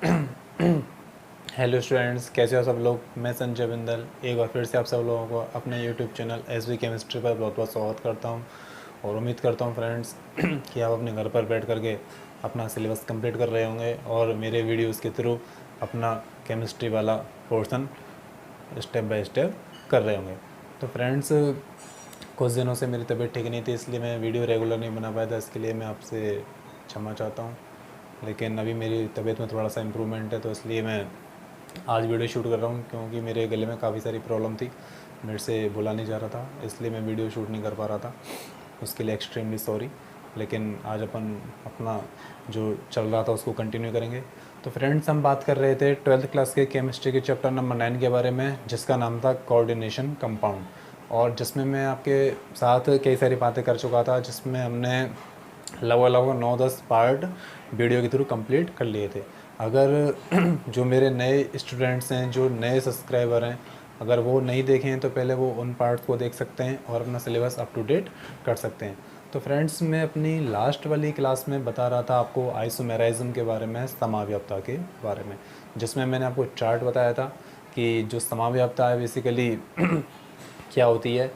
Hello students, कैसे हो सब लोग। मैं संजय बिंदल एक बार फिर से आप सब लोगों को अपने यूट्यूब चैनल एसवी केमिस्ट्री पर बहुत बहुत स्वागत करता हूं और उम्मीद करता हूं फ्रेंड्स कि आप अपने घर पर बैठ करके अपना सिलेबस कंप्लीट कर रहे होंगे और मेरे वीडियोस के थ्रू अपना केमिस्ट्री वाला पोर्शन स्टेप बाय स्टेप कर रहे होंगे। तो फ्रेंड्स, कुछ दिनों से मेरी तबीयत ठीक नहीं थी, इसलिए मैं वीडियो रेगुलर नहीं बना पाया था। इसके लिए मैं आपसे क्षमा चाहता हूँ, लेकिन अभी मेरी तबीयत में थोड़ा सा इम्प्रूवमेंट है, तो इसलिए मैं आज वीडियो शूट कर रहा हूँ। क्योंकि मेरे गले में काफ़ी सारी प्रॉब्लम थी, मेरे से बोला नहीं जा रहा था, इसलिए मैं वीडियो शूट नहीं कर पा रहा था। उसके लिए एक्सट्रीमली सॉरी। लेकिन आज अपन अपना जो चल रहा था उसको कंटिन्यू करेंगे। तो फ्रेंड्स, हम बात कर रहे थे 12th क्लास के केमिस्ट्री के चैप्टर नंबर 9 के बारे में, जिसका नाम था कोऑर्डिनेशन कंपाउंड, और जिसमें मैं आपके साथ कई सारी बातें कर चुका था, जिसमें हमने लगभग 9-10 पार्ट वीडियो के थ्रू कंप्लीट कर लिए थे। अगर जो मेरे नए स्टूडेंट्स हैं, जो नए सब्सक्राइबर हैं, अगर वो नहीं देखे हैं तो पहले वो उन पार्ट्स को देख सकते हैं और अपना सिलेबस अप टू डेट कर सकते हैं। तो फ्रेंड्स, मैं अपनी लास्ट वाली क्लास में बता रहा था आपको आइसोमेराइज्म के बारे में, समाव्याप्तता के बारे में, जिसमें मैंने आपको चार्ट बताया था कि जो समाव्याप्तता है बेसिकली क्या होती है।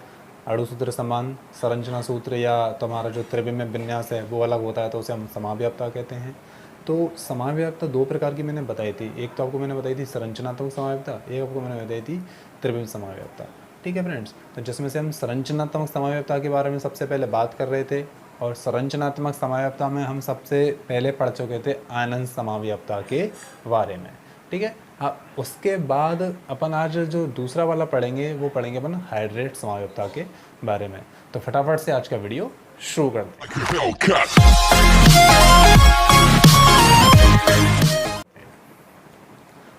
अणुसूत्र समान, संरचना सूत्र या तुम्हारा जो त्रिविमीय विन्यास है वो अलग होता है, तो उसे हम समाव्याप्तता कहते हैं। तो समाव्याप्तता दो प्रकार की मैंने बताई थी। एक तो आपको मैंने बताई थी संरचनात्मक समाव्याप्तता, एक आपको मैंने बताई थी त्रिविमीय समाव्याप्तता। ठीक है फ्रेंड्स, तो जिसमें से हम संरचनात्मक समाव्याप्तता के बारे में सबसे पहले बात कर रहे थे, और संरचनात्मक समाव्याप्तता में हम सबसे पहले पढ़ चुके थे आयनन समाव्याप्तता के बारे में। ठीक है। हाँ, उसके बाद अपन आज जो दूसरा वाला पढ़ेंगे वो पढ़ेंगे अपन हाइड्रेट समाव्याप्तता के बारे में। तो फटाफट से आज का वीडियो शुरू करते हैं।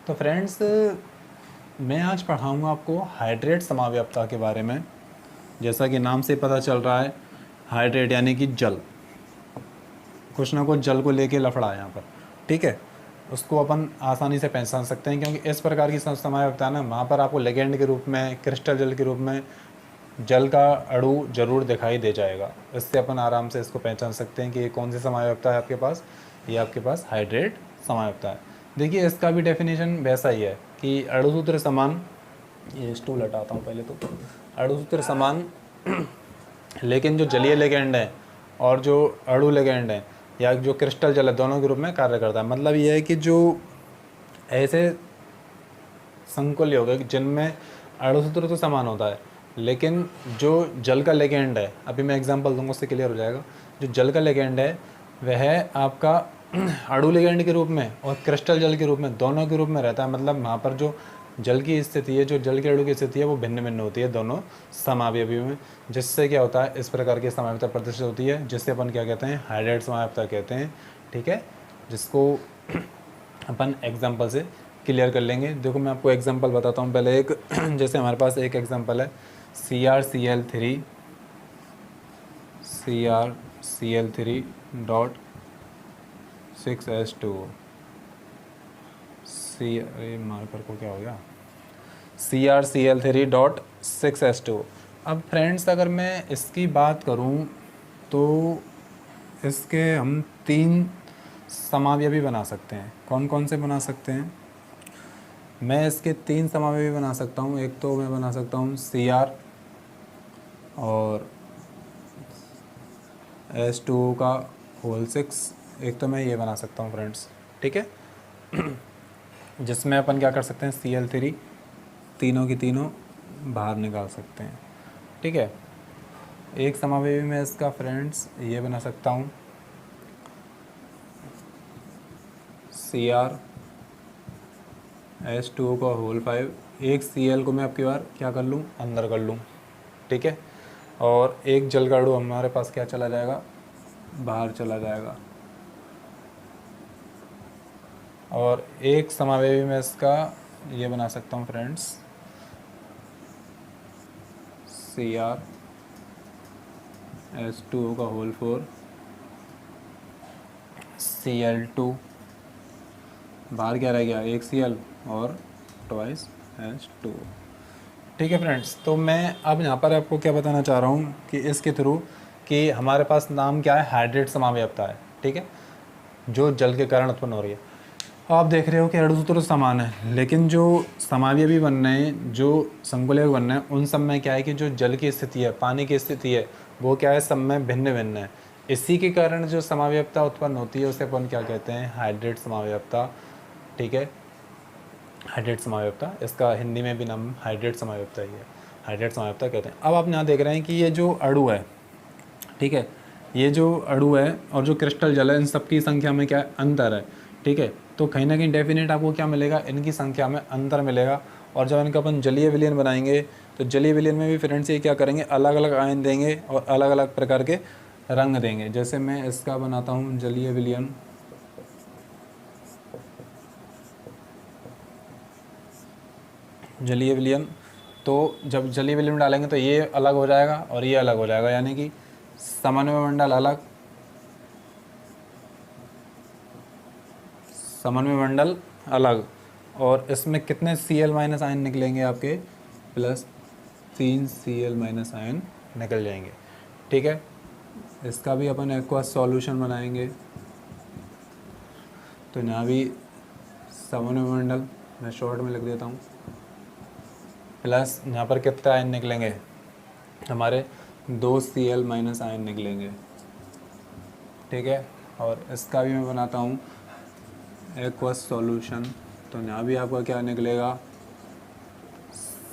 तो फ्रेंड्स, मैं आज पढ़ाऊँगा आपको हाइड्रेट समाव्याप्तता के बारे में। जैसा कि नाम से पता चल रहा है, हाइड्रेट यानी कि जल, कुछ ना कुछ जल को लेके लफड़ा है यहाँ पर। ठीक है, उसको अपन आसानी से पहचान सकते हैं, क्योंकि इस प्रकार की समाव्याप्तता ना, वहाँ पर आपको लेगेंड के रूप में, क्रिस्टल जल के रूप में जल का अणु जरूर दिखाई दे जाएगा। इससे अपन आराम से इसको पहचान सकते हैं कि ये कौन सी समाव्याप्तता है आपके पास। ये आपके पास हाइड्रेट समाव्याप्तता है। देखिए, इसका भी डेफिनेशन वैसा ही है कि अणुसूत्र समान, ये स्टूल हटाता हूँ पहले तो, अणुसूत्र समान लेकिन जो जलीय लेगेंड है और जो अणु लेगेंड है या जो क्रिस्टल जल है, दोनों के रूप में कार्य करता है। मतलब ये है कि जो ऐसे संकुल हो गए जिनमें अणुसूत्र तो समान होता है, लेकिन जो जल का लेगेंड है, अभी मैं एग्जांपल दूंगा उससे क्लियर हो जाएगा। जो जल का लेगेंड है वह आपका अणु लेगेंड के रूप में और क्रिस्टल जल के रूप में, दोनों के रूप में रहता है। मतलब वहाँ पर जो जल की स्थिति है, जो जल के अणु की स्थिति है, वो भिन्न भिन्न होती है दोनों समावयवी में, जिससे क्या होता है, इस प्रकार की समाव्याप्तता प्रदर्शित होती है, जिससे अपन क्या कहते हैं, हाइड्रेट समाव्याप्तता कहते हैं। ठीक है, जिसको अपन एग्जाम्पल से क्लियर कर लेंगे। देखो, मैं आपको एग्जांपल बताता हूँ पहले एक जैसे हमारे पास एक एग्जांपल है CrCl3 डॉट 6H2O। अरे मार्कर को क्या हो गया, CrCl3 डॉट 6H2O। अब फ्रेंड्स, अगर मैं इसकी बात करूँ तो इसके हम 3 समावयवी बना सकते हैं। कौन कौन से बना सकते हैं? मैं इसके 3 समावयवी बना सकता हूँ। एक तो मैं बना सकता हूँ Cr और H2O का होल 6। एक तो मैं ये बना सकता हूँ फ्रेंड्स। ठीक है, जिसमें अपन क्या कर सकते हैं, Cl3 तीनों की तीनों बाहर निकाल सकते हैं। ठीक है, एक समावयवी में इसका फ्रेंड्स ये बना सकता हूँ Cr H2O का होल 5। एक Cl को मैं अब की बार क्या कर लूँ, अंदर कर लूँ। ठीक है, और एक जल का अणु हमारे पास क्या चला जाएगा, बाहर चला जाएगा। और एक समावयवी में इसका ये बना सकता हूँ फ्रेंड्स Cr H2O का होल 4 Cl2, बाहर क्या रह गया, एक Cl और ट्वाइस H2O। ठीक है फ्रेंड्स, तो मैं अब यहाँ पर आपको क्या बताना चाह रहा हूँ कि इसके थ्रू कि हमारे पास नाम क्या है, हाइड्रेट समाव्याप्तता है। ठीक है, जो जल के कारण उत्पन्न हो रही है। आप देख रहे हो कि अणुसूत्र समान है, लेकिन जो समावयवी बन रहे हैं, जो संकुल बन रहे हैं, उन सब में क्या है कि जो जल की स्थिति है, पानी की स्थिति है, वो क्या है, सब में भिन्न भिन्न है। इसी के कारण जो समावयवता उत्पन्न होती है उसे अपन क्या कहते हैं, हाइड्रेट समावयवता। ठीक है, हाइड्रेट समावयवता, इसका हिंदी में भी नाम हाइड्रेट समावयवता ही है, हाइड्रेट समावयवता कहते हैं। अब आप यहाँ देख रहे हैं कि ये जो अणु है, ठीक है, ये जो अणु है और जो क्रिस्टल जल है, इन सब की संख्या में क्या अंतर है। ठीक है, तो कहीं ना कहीं डेफिनेट आपको क्या मिलेगा, इनकी संख्या में अंतर मिलेगा। और जब इनका अपन जलीय विलयन बनाएंगे तो जलीय विलयन में भी फ्रेंड्स ये क्या करेंगे, अलग अलग आयन देंगे और अलग अलग प्रकार के रंग देंगे। जैसे मैं इसका बनाता हूँ जलीय विलयन, जलीय विलयन, तो जब जलीय विलयन डालेंगे तो ये अलग हो जाएगा और ये अलग हो जाएगा, यानी कि समन्वय मंडल अलग, समन्वय मंडल अलग। और इसमें कितने Cl माइनस आयन निकलेंगे आपके, +3 Cl माइनस आयन निकल जाएंगे। ठीक है, इसका भी अपन एक्वस सॉल्यूशन बनाएंगे, तो यहाँ भी समन्वय मंडल मैं शॉर्ट में लिख देता हूँ, प्लस यहाँ पर कितने आयन निकलेंगे हमारे, 2 Cl माइनस आयन निकलेंगे। ठीक है, और इसका भी मैं बनाता हूँ एक्वस सॉल्यूशन, तो यहाँ भी आपका क्या निकलेगा,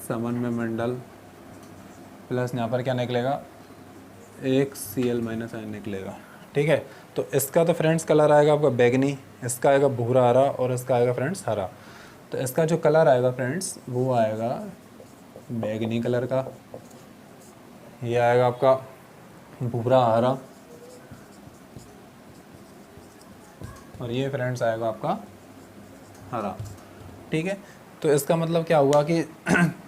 समन्वय मंडल, प्लस यहाँ पर क्या निकलेगा, 1 Cl माइनस आयन निकलेगा। ठीक है, तो इसका तो फ्रेंड्स कलर आएगा आपका बैगनी, इसका आएगा भूरा हरा और इसका आएगा फ्रेंड्स हरा। तो इसका जो कलर आएगा फ्रेंड्स वो आएगा बैगनी कलर का, ये आएगा आपका भूरा हरा, और ये फ्रेंड्स आएगा आपका हरा। ठीक है, तो इसका मतलब क्या हुआ कि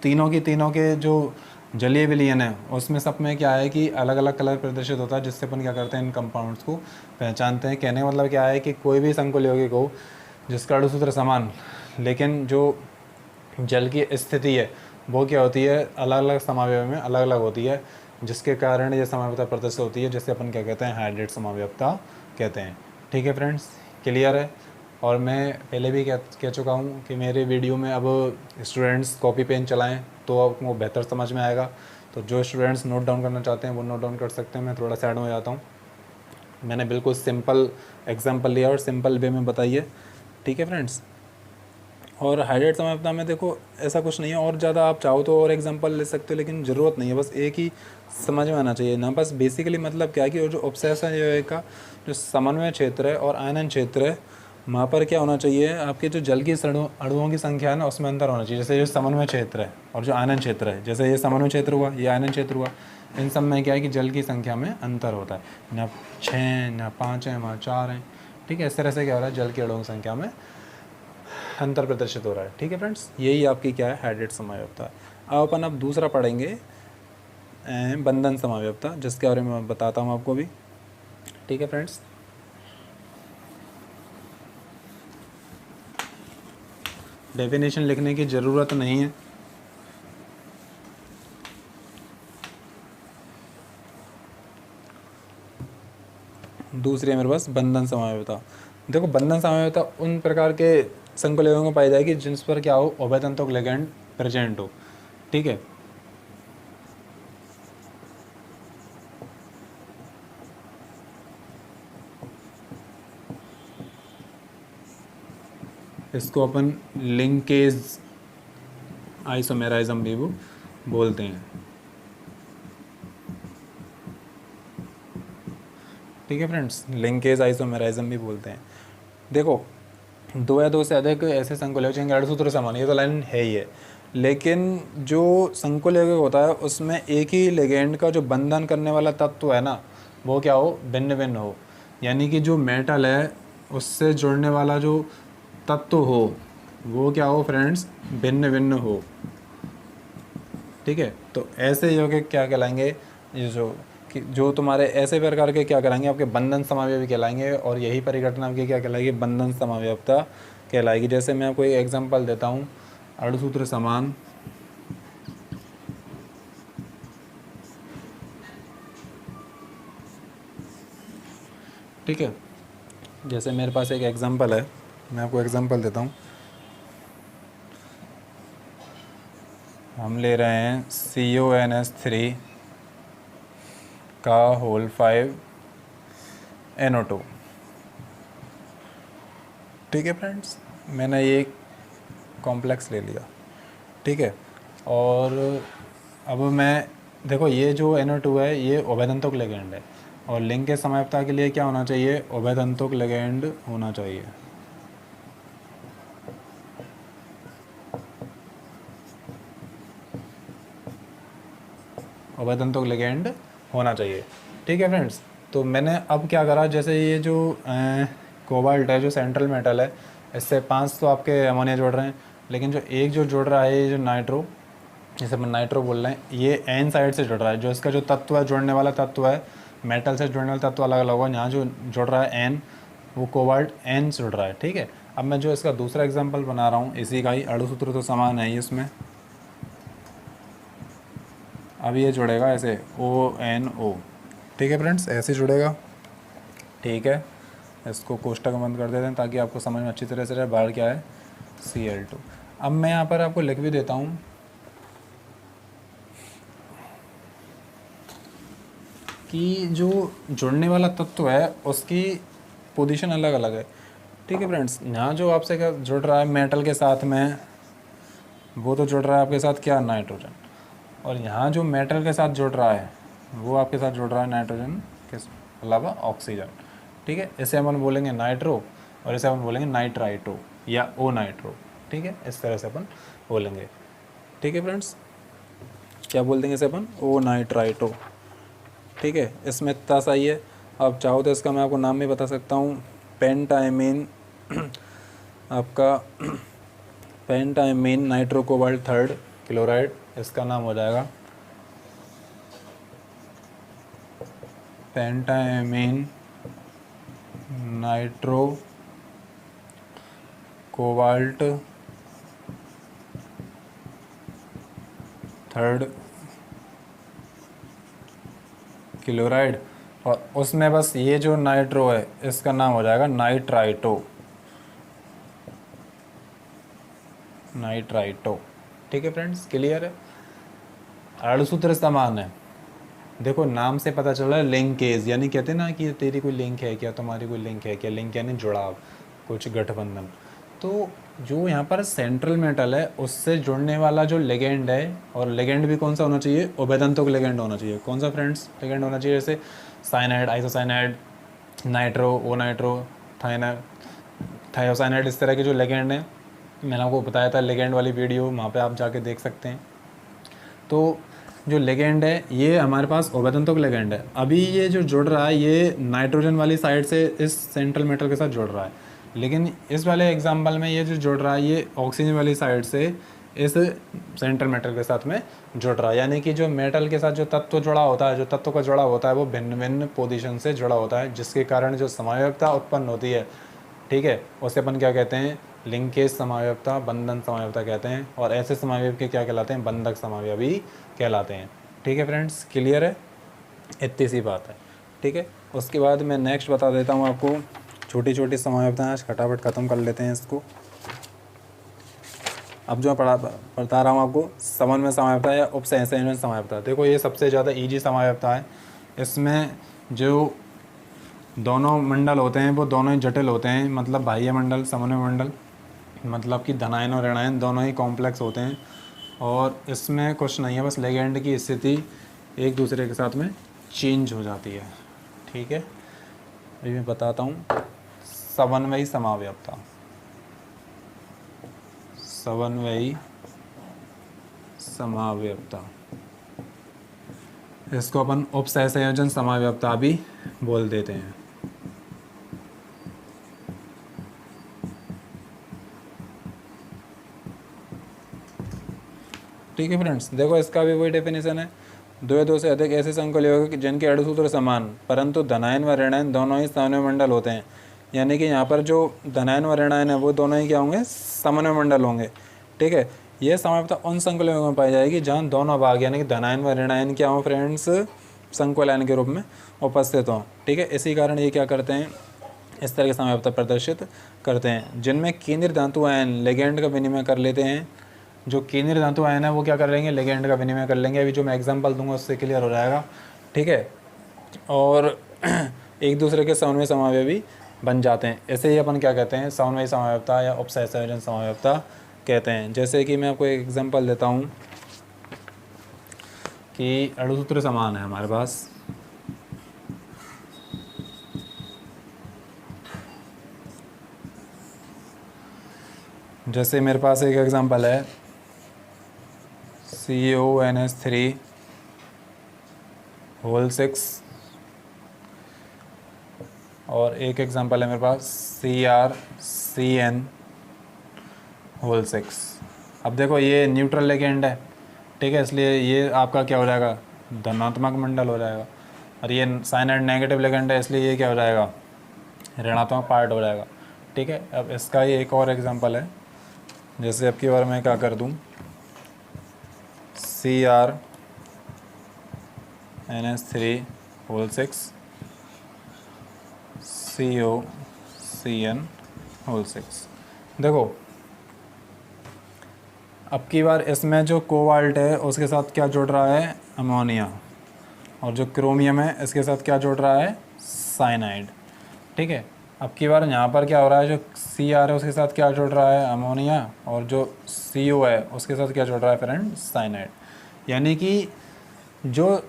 तीनों के जो जलीय विलयन है उसमें सब में क्या है कि अलग अलग कलर प्रदर्शित होता है, जिससे अपन क्या करते हैं, इन कंपाउंड्स को पहचानते हैं। कहने का मतलब क्या है कि कोई भी संकुल यौगिक हो जिसका अणुसूत्र समान, लेकिन जो जल की स्थिति है वो क्या होती है, अलग अलग समावयव में अलग अलग होती है, जिसके कारण ये समावयवता प्रदर्शित होती है, जिससे अपन क्या कहते हैं, हाइड्रेट समावयवता कहते हैं। ठीक है फ्रेंड्स, क्लियर है। और मैं पहले भी कह चुका हूँ कि मेरे वीडियो में अब स्टूडेंट्स कॉपी पेन चलाएं तो आपको बेहतर समझ में आएगा। तो जो स्टूडेंट्स नोट डाउन करना चाहते हैं वो नोट डाउन कर सकते हैं, मैं थोड़ा साइड में जाता हूँ। मैंने बिल्कुल सिंपल एग्जांपल लिया और सिंपल वे में बताइए। ठीक है फ्रेंड्स, और हाइड्रेट समावयवता में देखो ऐसा कुछ नहीं है, और ज़्यादा आप चाहो तो और एग्जांपल ले सकते हो, लेकिन ज़रूरत नहीं है, बस एक ही समझ में आना चाहिए ना। बस बेसिकली मतलब क्या है कि जो ऑब्सेशन का जो समन्वय क्षेत्र है और आयनन क्षेत्र है, वहाँ पर क्या होना चाहिए, आपके जो जल की अणुओं की संख्या है ना उसमें अंतर होना चाहिए। जैसे जो समन्वय क्षेत्र है और जो आयनन क्षेत्र है, जैसे ये समन्वय क्षेत्र हुआ, ये आयनन क्षेत्र हुआ, इन सब में क्या है कि जल की संख्या में अंतर होता है, ना 6 ना 5 है, वहाँ 4 हैं। ठीक है, इस तरह से क्या हो रहा है, जल की अणुओं की संख्या में अंतर प्रदर्शित हो रहा है। ठीक है फ्रेंड्स, यही आपकी क्या है, हाइड्रेट समावयवता। अब अपन अब दूसरा पढ़ेंगे बंधन समावयवता, जिसके बारे में मैं बताता हूँ आपको भी। ठीक है फ्रेंड्स, डेफिनेशन लिखने की ज़रूरत नहीं है, दूसरी है मेरे पास बंधन समावयवता। देखो बंधन समावयवता उन प्रकार के संकुल यौगिकों में पाई जाएगी जिस पर क्या हो, उभय तंतुक लिगैंड प्रेजेंट हो। ठीक है, इसको अपन लिंकेज आइसोमेराइज्म भी वो बोलते हैं। ठीक है फ्रेंड्स, लिंकेज आइसोमेराइज्म भी बोलते हैं। देखो 2 या 2 से अधिक ऐसे संकुल यौगिक जिनके अणुसूत्र समान, ये तो लाइन है ही है, लेकिन जो संकुल यौगिक होता है उसमें एक ही लिगैंड का जो बंधन करने वाला तत्व है ना, वो क्या हो, भिन्न भिन्न हो। यानी कि जो मेटल है उससे जुड़ने वाला जो तत्व हो वो क्या हो फ्रेंड्स, भिन्न भिन्न हो। ठीक है, तो ऐसे यौगिक क्या कहलाएंगे, ये जो तुम्हारे ऐसे प्रकार के क्या कराएंगे, आपके बंधन समावयवी कहलाएंगे, और यही परिघटना आपकी क्या कहलाएगी, बंधन समावयवता कहलाएगी। जैसे मैं आपको एक एग्जांपल देता हूँ, अणुसूत्र समान, ठीक है, जैसे मेरे पास एक एग्जांपल है, मैं आपको एग्जांपल देता हूँ। हम ले रहे हैं CONS3 का होल 5 NO2। ठीक है फ्रेंड्स, मैंने ये कॉम्प्लेक्स ले लिया। ठीक है, और अब मैं देखो ये जो NO2 है ये उभयतंतुक लिगेंड है, और लिंक के समयता के लिए क्या होना चाहिए, उभयतंतुक लिगेंड होना चाहिए। उभयतंतुक लिगेंड होना चाहिए। ठीक है फ्रेंड्स, तो मैंने अब क्या करा, जैसे ये जो कोबाल्ट है जो सेंट्रल मेटल है, इससे 5 तो आपके अमोनिया जोड़ रहे हैं, लेकिन जो एक जो जुड़ रहा है ये जो नाइट्रो, जिसे अपन नाइट्रो बोल रहे हैं, ये एन साइड से जुड़ रहा है। जो इसका जो तत्व है, जोड़ने वाला तत्व है, मेटल से जुड़ने वाला तत्व अलग अलग होगा, यहाँ जो जुड़ रहा है एन, वो कोबाल्ट एन से जुड़ रहा है। ठीक है, अब मैं जो इसका दूसरा एग्जाम्पल बना रहा हूँ, इसी का ही अणुसूत्र तो समान है ही इसमें। अब ये जुड़ेगा ऐसे ONO। ठीक है फ्रेंड्स, ऐसे जुड़ेगा। ठीक है, इसको कोष्टक बंद कर देते हैं ताकि आपको समझ में अच्छी तरह से रहे बाहर क्या है, Cl2। अब मैं यहाँ पर आपको लिख भी देता हूँ कि जो जुड़ने वाला तत्व है उसकी पोजीशन अलग अलग है। ठीक है फ्रेंड्स, यहाँ जो आपसे क्या जुड़ रहा है मेटल के साथ में, वो तो जुड़ रहा है आपके साथ क्या, नाइट्रोजन। और यहाँ जो मेटल के साथ जुड़ रहा है वो आपके साथ जुड़ रहा है नाइट्रोजन के अलावा ऑक्सीजन। ठीक है, इसे अपन बोलेंगे नाइट्रो, और इसे अपन बोलेंगे नाइट्राइटो या ओ नाइट्रो। ठीक है, इस तरह से अपन बोलेंगे। ठीक है फ्रेंड्स, क्या बोल देंगे इसे अपन, ओ नाइट्राइटो। ठीक है, इसमें इतना सही है। अब चाहो तो इसका मैं आपको नाम भी बता सकता हूँ, पेंटाइमीन आपका पेंटाइमीन नाइट्रो कोबाल्ट थर्ड क्लोराइड, इसका नाम हो जाएगा पेंटाइमीन नाइट्रो कोबाल्ट थर्ड क्लोराइड, और उसमें बस ये जो नाइट्रो है इसका नाम हो जाएगा नाइट्राइटो। नाइट्राइटो। ठीक है फ्रेंड्स, क्लियर है। अणुसूत्र समान है, देखो नाम से पता चल रहा है लिंकेज, यानी कहते हैं ना कि तेरी कोई लिंक है क्या, तुम्हारी कोई लिंक है क्या, लिंक यानी जुड़ाव, कुछ गठबंधन। तो जो यहाँ पर सेंट्रल मेटल है उससे जुड़ने वाला जो लिगेंड है, और लिगेंड भी कौन सा होना चाहिए, उभयतंतुक लिगेंड होना चाहिए। कौन सा फ्रेंड्स लिगेंड होना चाहिए, जैसे साइनाइड, आइसोसाइनाइड, नाइट्रो, ओ नाइट्रो, थायोसाइनाइड, इस तरह के जो लिगेंड हैं, मैंने आपको बताया था लिगेंड वाली वीडियो, वहाँ पे आप जाके देख सकते हैं। तो जो लिगेंड है ये हमारे पास उभयतंतुक लिगेंड है। अभी ये जो जुड़ रहा है ये नाइट्रोजन वाली साइड से इस सेंट्रल मेटल के साथ जुड़ रहा है, लेकिन इस वाले एग्जांपल में ये जो जुड़ रहा है ये ऑक्सीजन वाली साइड से इस सेंट्रल मेटल के साथ में जुड़ रहा है। यानी कि जो मेटल के साथ जो तत्व जुड़ा होता है, जो तत्व का जुड़ा होता है वो भिन्न भिन्न पोजीशन से जुड़ा होता है, जिसके कारण जो समायोजकता उत्पन्न होती है, ठीक है, उसे अपन क्या कहते हैं, लिंकेज समायोजकता, बंधन समायोजकता कहते हैं। और ऐसे समावयव के क्या कहलाते हैं, बंधक समावयवी कहलाते हैं। ठीक है फ्रेंड्स, क्लियर है, इतनी सी बात है। ठीक है, उसके बाद मैं नेक्स्ट बता देता हूँ आपको छोटी छोटी समायोजकताएं, आज फटाफट ख़त्म कर लेते हैं इसको। अब जो मैं बता रहा हूँ आपको, समन्वय समायोजकता या उपसंयोजन समायोजकता, देखो ये सबसे ज़्यादा ईजी समायोजकता है। इसमें जो दोनों मंडल होते हैं वो दोनों ही जटिल होते हैं, मतलब बाह्य मंडल, समन्वय मंडल, मतलब कि धनायन और ऋणायन दोनों ही कॉम्प्लेक्स होते हैं। और इसमें कुछ नहीं है, बस लिगेंड की स्थिति एक दूसरे के साथ में चेंज हो जाती है। ठीक है, अभी मैं बताता हूँ समन्वयी समावयवता। समन्वयी समावयवता, इसको अपन उपसहसंयोजन समावयवता भी बोल देते हैं। ठीक है फ्रेंड्स, देखो इसका भी वही डेफिनेशन है, दो या दो से अधिक ऐसे संकुल कि जिनके अणुसूत्र समान परंतु धनायन व ऋणायन दोनों ही समन्वय मंडल होते हैं। यानी कि यहाँ पर जो धनायन व ऋणायन है वो दोनों ही क्या होंगे, समन्वय मंडल होंगे। ठीक है, ये समावयवता उन संकुलों में पाई जाएगी जहाँ दोनों भाग यानी कि धनायन व ऋणायन क्या हो फ्रेंड्स, संकुलायन के रूप में उपस्थित हों। ठीक है, इसी कारण ये क्या करते हैं, इस तरह की समावयवता प्रदर्शित करते हैं, जिनमें केंद्रीय धातु आयन लिगैंड का विनिमय कर लेते हैं। जो केंद्रीय धातु आयन है वो क्या कर लेंगे, लिगैंड का विनिमय कर लेंगे। अभी जो मैं एग्जांपल दूंगा उससे क्लियर हो जाएगा, ठीक है। और एक दूसरे के समन्वय समावयवी बन जाते हैं। ऐसे ही अपन क्या कहते हैं, समन्वय समावयवता या उपसहसंयोजन समावयवता कहते हैं। जैसे कि मैं आपको एक एग्जांपल देता हूँ कि अणुसूत्र समान है हमारे पास, जैसे मेरे पास एक एग्जांपल है CONH3 होल 6 और एक एग्जांपल है मेरे पास CrCN होल 6। अब देखो ये न्यूट्रल लिगैंड है, ठीक है, इसलिए ये आपका क्या हो जाएगा, धनात्मक मंडल हो जाएगा। और ये साइनाइड नेगेटिव लिगैंड है, इसलिए ये क्या हो जाएगा, ऋणात्मक पार्ट हो जाएगा, ठीक है। अब इसका ही एक और एग्जांपल है, जैसे अब की बार मैं क्या कर दूं, CrNH3 होल 6 COCN होल 6। देखो अब की बार इसमें जो कोबाल्ट है उसके साथ क्या जुड़ रहा है, अमोनिया, और जो क्रोमियम है इसके साथ क्या जुड़ रहा है, साइनाइड, ठीक है। अब की बार यहाँ पर क्या हो रहा है, जो Cr है उसके साथ क्या जुड़ रहा है, अमोनिया, और जो CO है उसके साथ क्या जुड़ रहा है फ्रेंड, साइनाइड। यानी कि जो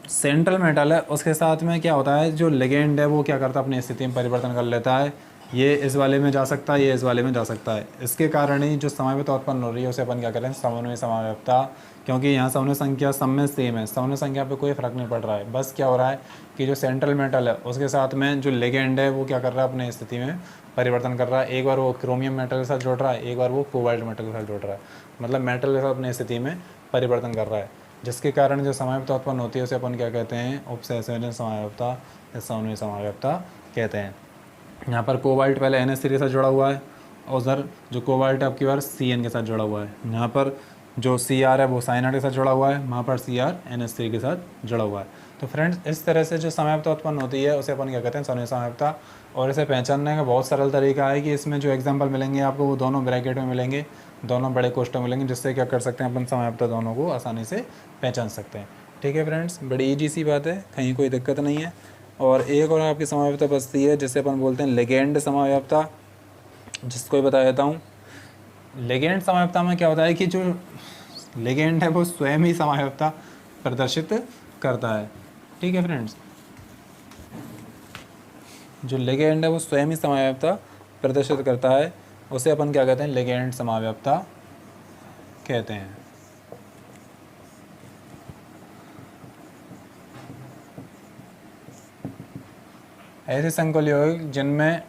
सेंट्रल मेटल है उसके साथ में क्या होता है, जो लिगेंड है वो क्या करता है, अपनी स्थिति में परिवर्तन कर लेता है। ये इस वाले में जा सकता है, ये इस वाले में जा सकता है। इसके कारण ही जो समावयवता उत्पन्न हो रही है उसे अपन क्या करें, समन्वय समावयवता। क्योंकि यहाँ समन्वय संख्या सब में सेम है, समन्वय संख्या पे कोई फर्क नहीं पड़ रहा है। बस क्या हो रहा है कि जो सेंट्रल मेटल है उसके साथ में जो लिगेंड है वो क्या कर रहा है, अपनी स्थिति में परिवर्तन कर रहा है। एक बार वो क्रोमियम मेटल के साथ जुड़ रहा है, एक बार वो कोबाल्ट मेटल के साथ जुड़ रहा है, मतलब मेटल के साथ अपनी स्थिति में परिवर्तन कर रहा है, जिसके कारण जो समावयवता उत्पन्न होती है उसे अपन क्या कहते हैं, उपसहसंयोजन समावयवता या समन्वय समावयवता कहते हैं। यहाँ पर कोबाल्ट पहले NH3 के साथ जुड़ा हुआ है, और उधर जो कोबाल्ट है आपकी बार CN के साथ जुड़ा हुआ है। यहाँ पर जो Cr है वो साइनाइड के साथ जुड़ा हुआ है, वहाँ पर CrNH3 के साथ जुड़ा हुआ है। तो फ्रेंड्स इस तरह से जो समावयवता उत्पन्न होती है उसे अपन क्या कहते हैं, समन्वय समावयवता। और इसे पहचानने का बहुत सरल तरीका है कि इसमें जो एग्जाम्पल मिलेंगे आपको वो दोनों ब्रैकेट में मिलेंगे, दोनों बड़े कोष्ठक मिलेंगे, जिससे क्या कर सकते हैं अपन समावयवता दोनों को आसानी से पहचान सकते हैं, ठीक है फ्रेंड्स। बड़ी ईजी सी बात है, कहीं कोई दिक्कत नहीं है। और एक और आपकी समावयवता बचती है जिसे अपन बोलते हैं लिगैंड समावयवता, जिसको बता देता हूँ। लिगैंड समावयवता में क्या होता है कि जो लिगैंड है वो स्वयं ही समावयवता प्रदर्शित करता है, ठीक है फ्रेंड्स। जो लिगैंड है वो स्वयं ही समावयवता प्रदर्शित करता है, उसे अपन क्या कहते हैं, लिगैंड समावयवता कहते हैं। ऐसे संकुल यौगिक जिनमें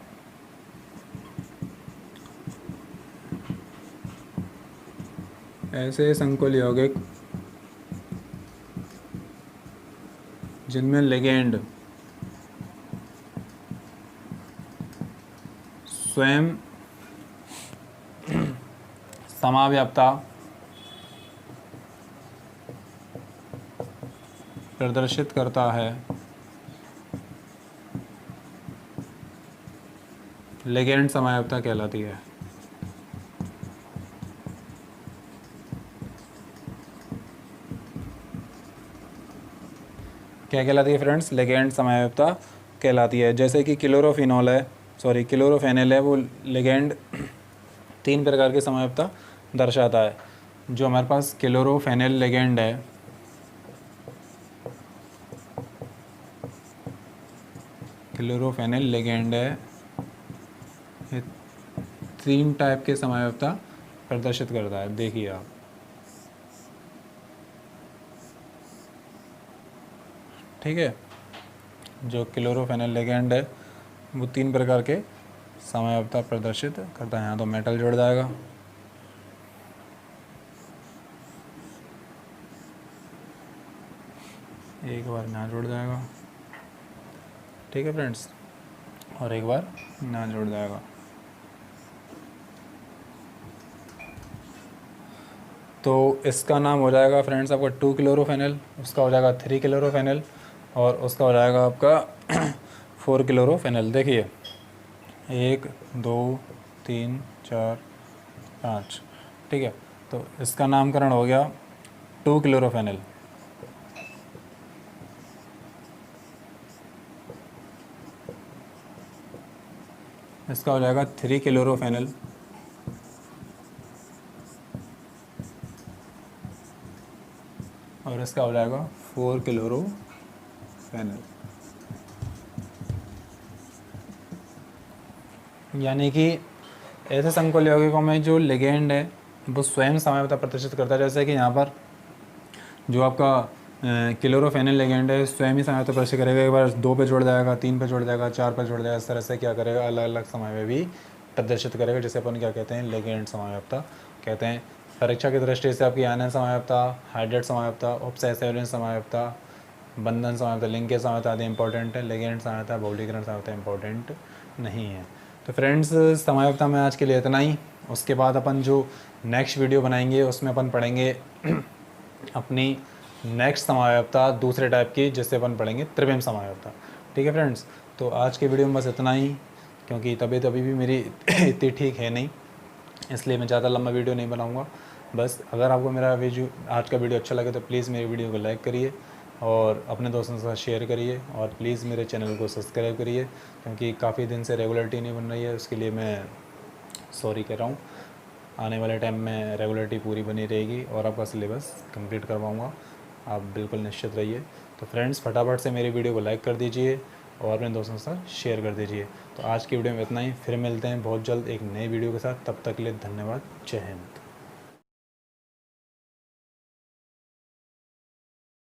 जिनमें लिगैंड स्वयं समावयवता प्रदर्शित करता है, लिगैंड समावयवता कहलाती है। क्या कहलाती है फ्रेंड्स, लिगैंड समावयवता कहलाती है। जैसे कि क्लोरोफेनॉल है वो लिगैंड 3 प्रकार की समावयवता दर्शाता है। जो हमारे पास क्लोरोफेनल लिगैंड है, ये 3 टाइप के समावयवता प्रदर्शित करता है, देखिए आप। ठीक है, जो क्लोरोफेनल लिगैंड है वो 3 प्रकार के समावयवता प्रदर्शित करता है। यहाँ तो मेटल जुड़ जाएगा, एक बार यहाँ जुड़ जाएगा, ठीक है फ्रेंड्स, और एक बार यहाँ जुड़ जाएगा। तो इसका नाम हो जाएगा फ्रेंड्स आपका 2 क्लोरोफेनल, उसका हो जाएगा 3 क्लोरोफेनल, और उसका हो जाएगा आपका 4 क्लोरोफेनल। देखिए 1 2 3 4 5, ठीक है। तो इसका नामकरण हो गया 2 क्लोरोफेनिल। इसका हो जाएगा 3 क्लोरोफेनिल। और इसका हो जाएगा 4 क्लोरोफेनिल। यानी कि ऐसे संकुल यौगिकों में जो लिगेंड है वो स्वयं साम्यता प्रदर्शित करता है। जैसे कि यहाँ पर जो आपका क्लोरोफेनिल लिगेंड है स्वयं ही साम्यता प्रदर्शित करेगा। एक बार 2 पे जोड़ जाएगा, 3 पे जोड़ जाएगा, 4 पे जोड़ जाएगा। इस तरह से क्या करेगा, अलग अलग समय में भी प्रदर्शित करेगा, जिसे अपन क्या कहते हैं, लिगेंड साम्यता कहते हैं। परीक्षा की दृष्टि से आपकी आयनन साम्यता, हाइड्रेट साम्यता, उपसहसैलिन साम्यता, बंधन साम्यता, लिंकेज साम्यता आदि इंपॉर्टेंट है। लिगेंड साम्यता, बहुलीकरण साम्यता इंपॉर्टेंट नहीं है। तो फ्रेंड्स, साम्यता में आज के लिए इतना ही। उसके बाद अपन जो नेक्स्ट वीडियो बनाएंगे उसमें अपन पढ़ेंगे अपनी नेक्स्ट साम्यता दूसरे टाइप की, जिससे अपन पढ़ेंगे त्रिविम साम्यता। ठीक है फ्रेंड्स, तो आज के वीडियो में बस इतना ही, क्योंकि तबीयत अभी भी मेरी इतनी ठीक है नहीं, इसलिए मैं ज़्यादा लंबा वीडियो नहीं बनाऊंगा। बस अगर आपको मेरा वीडियो आज का वीडियो अच्छा लगे तो प्लीज़ मेरी वीडियो को लाइक करिए और अपने दोस्तों के साथ शेयर करिए, और प्लीज़ मेरे चैनल को सब्सक्राइब करिए, क्योंकि काफ़ी दिन से रेगुलरिटी नहीं बन रही है, उसके लिए मैं सॉरी कह रहा हूँ। आने वाले टाइम में रेगुलरिटी पूरी बनी रहेगी और आपका सिलेबस कंप्लीट करवाऊँगा, आप बिल्कुल निश्चित रहिए। तो फ्रेंड्स, फटाफट से मेरी वीडियो को लाइक कर दीजिए और अपने दोस्तों के साथ शेयर कर दीजिए। तो आज की वीडियो में इतना ही, फिर मिलते हैं बहुत जल्द एक नई वीडियो के साथ। तब तक के लिए धन्यवाद। जय हिंद।